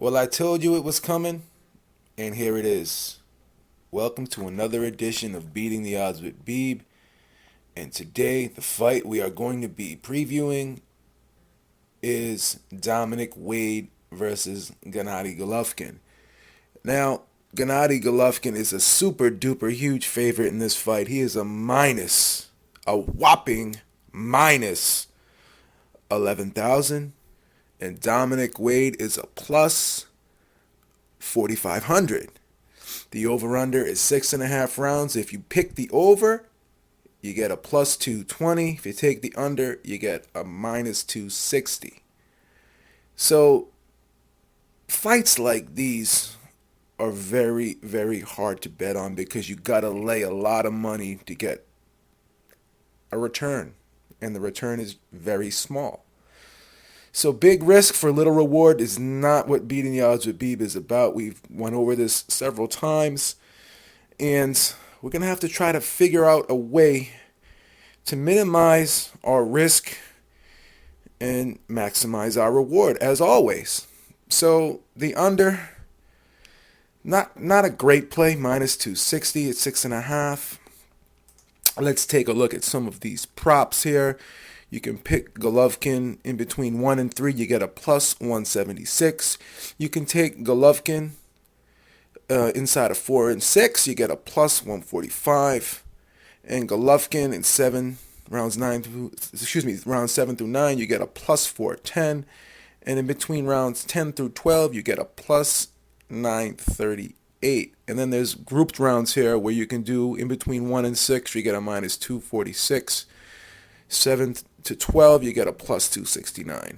Well, I told you it was coming, and here it is. Welcome to another edition of Beating the Odds with Beeb. And today, the fight we are going to be previewing is Dominic Wade versus Gennady Golovkin. Now, Gennady Golovkin is a super duper huge favorite in this fight. He is a whopping minus 11,000. And Dominic Wade is a plus 4,500. The over-under is 6.5 rounds. If you pick the over, you get a plus 220. If you take the under, you get a minus 260. So fights like these are very, very hard to bet on because you got to lay a lot of money to get a return. And the return is very small. So big risk for little reward is not what Beating the Odds with Beeb is about. We've went over this several times, and we're going to have to try to figure out a way to minimize our risk and maximize our reward, as always. So the under, not a great play, minus 260 at 6.5. Let's take a look at some of these props here. You can pick Golovkin in between 1 and 3. You get a plus 176. You can take Golovkin inside of 4 and 6. You get a plus 145. And Golovkin in rounds 7 through 9, you get a plus 410. And in between rounds 10 through 12, you get a plus 938. And then there's grouped rounds here where you can do in between 1 and 6, you get a minus 246. 7 to 12, you get a plus 269.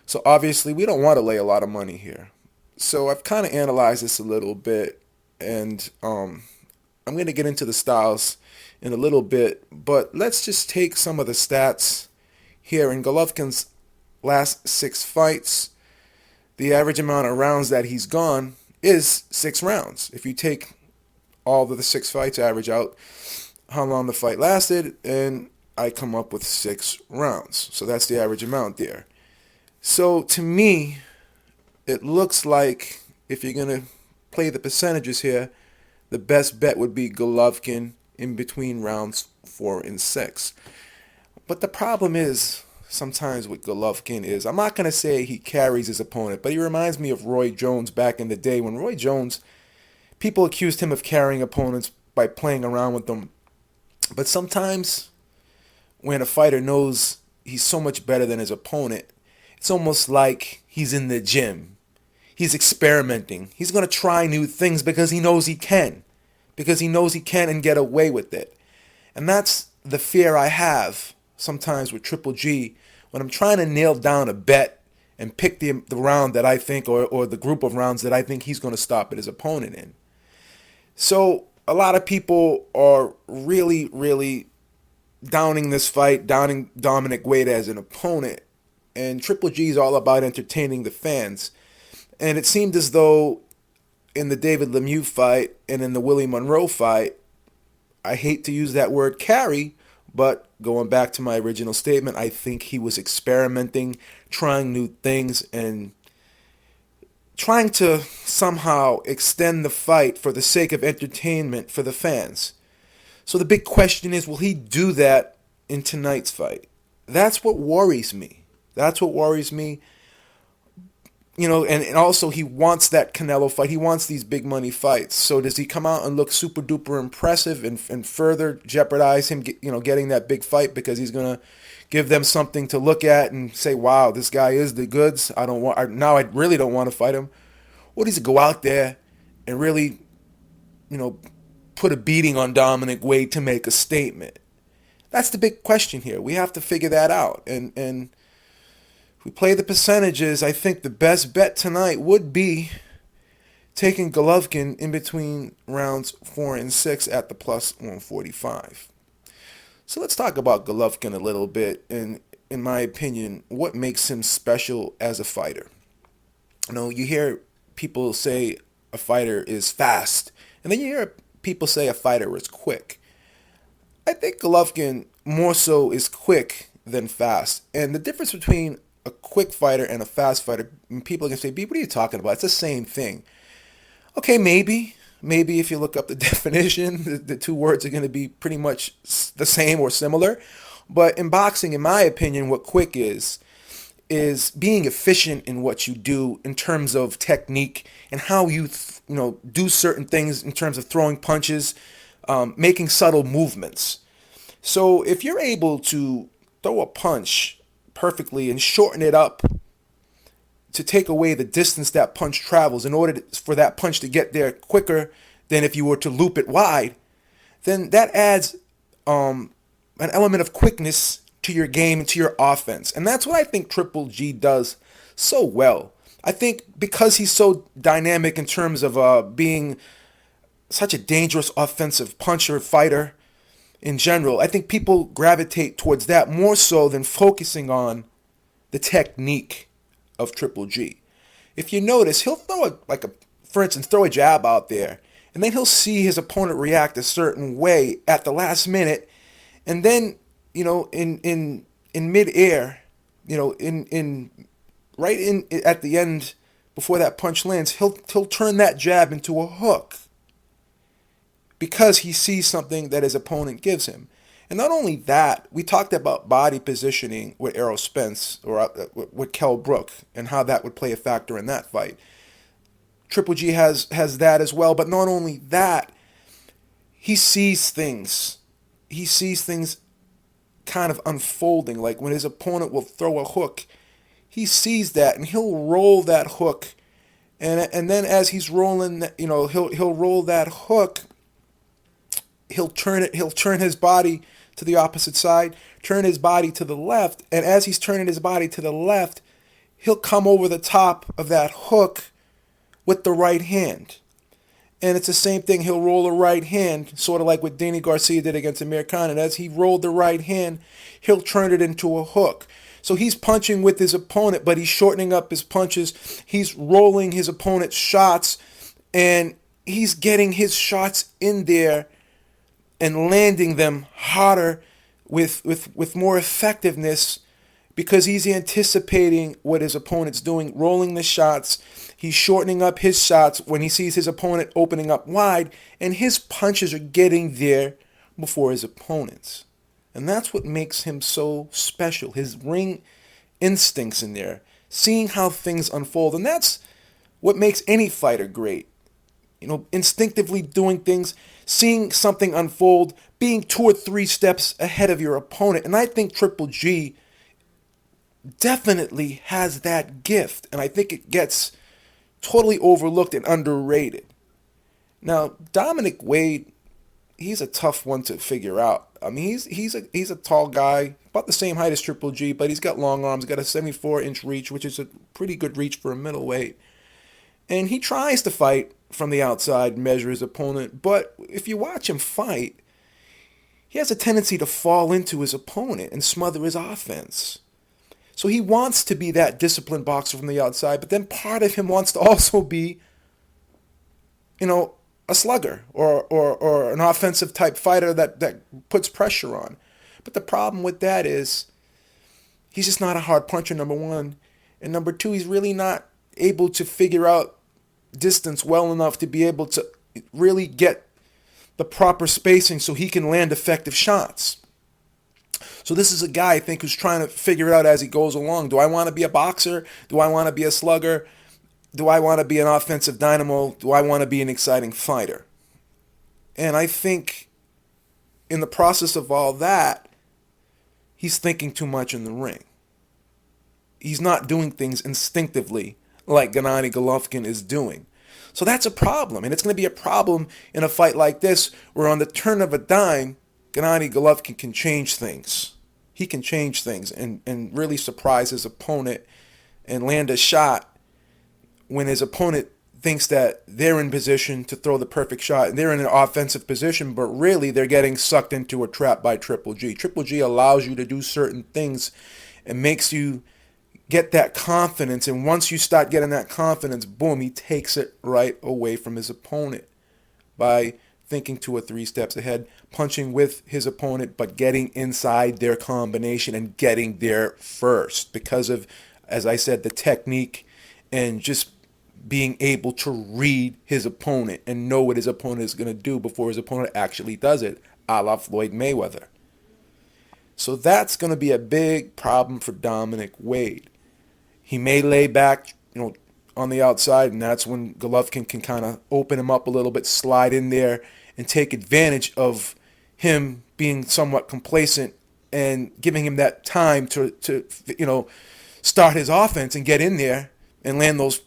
So obviously, we don't want to lay a lot of money here. So I've kind of analyzed this a little bit, and I'm going to get into the styles in a little bit. But let's just take some of the stats here. In Golovkin's last 6 fights, the average amount of rounds that he's gone is 6 rounds. If you take all of the 6 fights, average out how long the fight lasted, and I come up with 6 rounds. So that's the average amount there. So to me, it looks like if you're going to play the percentages here, the best bet would be Golovkin in between rounds 4 and 6. But the problem is, sometimes with Golovkin is, I'm not going to say he carries his opponent, but he reminds me of Roy Jones back in the day. When Roy Jones, people accused him of carrying opponents by playing around with them. But sometimes when a fighter knows he's so much better than his opponent, it's almost like he's in the gym. He's experimenting. He's going to try new things because he knows he can. Because he knows he can and get away with it. And that's the fear I have sometimes with Triple G when I'm trying to nail down a bet and pick the round that I think, or the group of rounds that I think he's going to stop at his opponent in. So a lot of people are really, really downing this fight, downing Dominic Wade as an opponent. And Triple G is all about entertaining the fans. And it seemed as though in the David Lemieux fight and in the Willie Monroe fight, I hate to use that word carry, but going back to my original statement, I think he was experimenting, trying new things, and trying to somehow extend the fight for the sake of entertainment for the fans. So the big question is, will he do that in tonight's fight? That's what worries me. That's what worries me. You know, and also he wants that Canelo fight. He wants these big money fights. So does he come out and look super duper impressive and further jeopardize him, getting that big fight because he's going to give them something to look at and say, wow, this guy is the goods. I really don't want to fight him. Or does he go out there and really, put a beating on Dominic Wade to make a statement? That's the big question here. We have to figure that out. And if we play the percentages, I think the best bet tonight would be taking Golovkin in between rounds 4 and 6 at the plus 145. So let's talk about Golovkin a little bit, and in my opinion, what makes him special as a fighter. You hear people say a fighter is fast, and then you hear people say a fighter is quick. I think Golovkin more so is quick than fast. And the difference between a quick fighter and a fast fighter. And people are going to say, "Beeb, what are you talking about? It's the same thing." Okay, maybe. Maybe if you look up the definition, the two words are going to be pretty much the same or similar. But in boxing, in my opinion, what quick is being efficient in what you do in terms of technique and how you do certain things in terms of throwing punches, making subtle movements. So if you're able to throw a punch perfectly and shorten it up to take away the distance that punch travels in order for that punch to get there quicker than if you were to loop it wide, then that adds an element of quickness to your game and to your offense. And that's what I think Triple G does so well. I think because he's so dynamic in terms of being such a dangerous offensive puncher, fighter in general, I think people gravitate towards that more so than focusing on the technique of Triple G. If you notice, he'll for instance, throw a jab out there, and then he'll see his opponent react a certain way at the last minute, and then, in midair, at the end before that punch lands, he'll turn that jab into a hook because he sees something that his opponent gives him. And not only that, we talked about body positioning with Errol Spence or with Kell Brook and how that would play a factor in that fight. Triple G has that as well, but not only that, he sees things. He sees things kind of unfolding, like when his opponent will throw a hook, he sees that and he'll roll that hook, and then as he's rolling, he'll roll that hook. He'll turn his body to the opposite side, turn his body to the left, and as he's turning his body to the left, he'll come over the top of that hook with the right hand. And it's the same thing. He'll roll a right hand, sort of like what Danny Garcia did against Amir Khan. And as he rolled the right hand, he'll turn it into a hook. So he's punching with his opponent, but he's shortening up his punches. He's rolling his opponent's shots, and he's getting his shots in there and landing them harder with more effectiveness because he's anticipating what his opponent's doing, rolling the shots. He's shortening up his shots when he sees his opponent opening up wide, and his punches are getting there before his opponent's. And that's what makes him so special, his ring instincts in there, seeing how things unfold. And that's what makes any fighter great. Instinctively doing things, seeing something unfold, being 2 or 3 steps ahead of your opponent. And I think Triple G definitely has that gift, and I think it gets totally overlooked and underrated. Now, Dominic Wade, he's a tough one to figure out. I mean, he's a tall guy, about the same height as Triple G, but he's got long arms, got a 74-inch reach, which is a pretty good reach for a middleweight. And he tries to fight from the outside, measure his opponent, but if you watch him fight, he has a tendency to fall into his opponent and smother his offense. So he wants to be that disciplined boxer from the outside, but then part of him wants to also be, a slugger or an offensive type fighter that puts pressure on. But the problem with that is he's just not a hard puncher, number one. And number two, he's really not able to figure out distance well enough to be able to really get the proper spacing so he can land effective shots. So this is a guy, I think, who's trying to figure it out as he goes along. Do I want to be a boxer? Do I want to be a slugger? Do I want to be an offensive dynamo? Do I want to be an exciting fighter? And I think in the process of all that, he's thinking too much in the ring. He's not doing things instinctively like Gennady Golovkin is doing. So that's a problem. And it's going to be a problem in a fight like this where on the turn of a dime, Gennady Golovkin can change things. He can change things and really surprise his opponent and land a shot when his opponent thinks that they're in position to throw the perfect shot and they're in an offensive position, but really they're getting sucked into a trap by Triple G. Triple G allows you to do certain things and makes you get that confidence, and once you start getting that confidence, boom, he takes it right away from his opponent by thinking 2 or 3 steps ahead, punching with his opponent, but getting inside their combination and getting there first because of as I said, the technique and just being able to read his opponent and know what his opponent is going to do before his opponent actually does it, a la Floyd Mayweather. So that's going to be a big problem for Dominic Wade. He may lay back, on the outside, and that's when Golovkin can kind of open him up a little bit, slide in there, and take advantage of him being somewhat complacent and giving him that time to start his offense and get in there and land those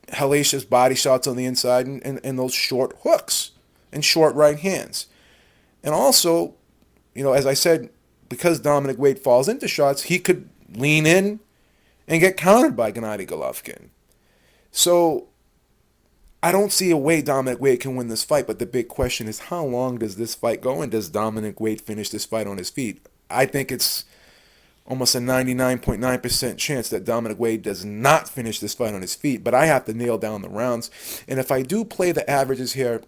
hellacious body shots on the inside and those short hooks and short right hands. And also, as I said, because Dominic Wade falls into shots, he could lean in and get countered by Gennady Golovkin. So I don't see a way Dominic Wade can win this fight, but the big question is, how long does this fight go, and does Dominic Wade finish this fight on his feet? I think it's almost a 99.9% chance that Dominic Wade does not finish this fight on his feet, but I have to nail down the rounds. And if I do play the averages here,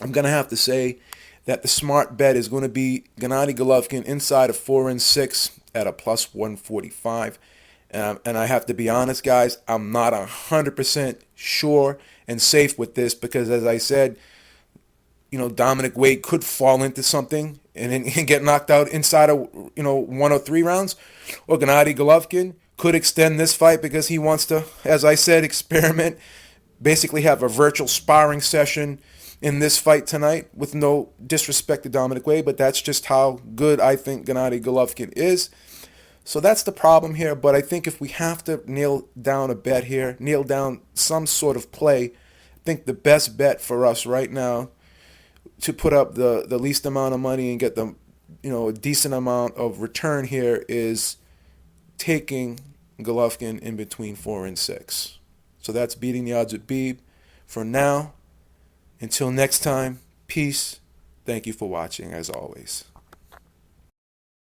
I'm going to have to say that the smart bet is going to be Gennady Golovkin inside of 4-6 at a plus 145. And I have to be honest, guys, I'm not 100% sure and safe with this because, as I said, Dominic Wade could fall into something and get knocked out inside of, 1 or 3 rounds. Or Gennady Golovkin could extend this fight because he wants to, as I said, experiment, basically have a virtual sparring session in this fight tonight, with no disrespect to Dominic Wade, but that's just how good I think Gennady Golovkin is. So that's the problem here, but I think if we have to nail down a bet here, nail down some sort of play, I think the best bet for us right now to put up the least amount of money and get the a decent amount of return here is taking Golovkin in between 4-6. So that's beating the odds with Beeb. For now, until next time, peace. Thank you for watching, as always.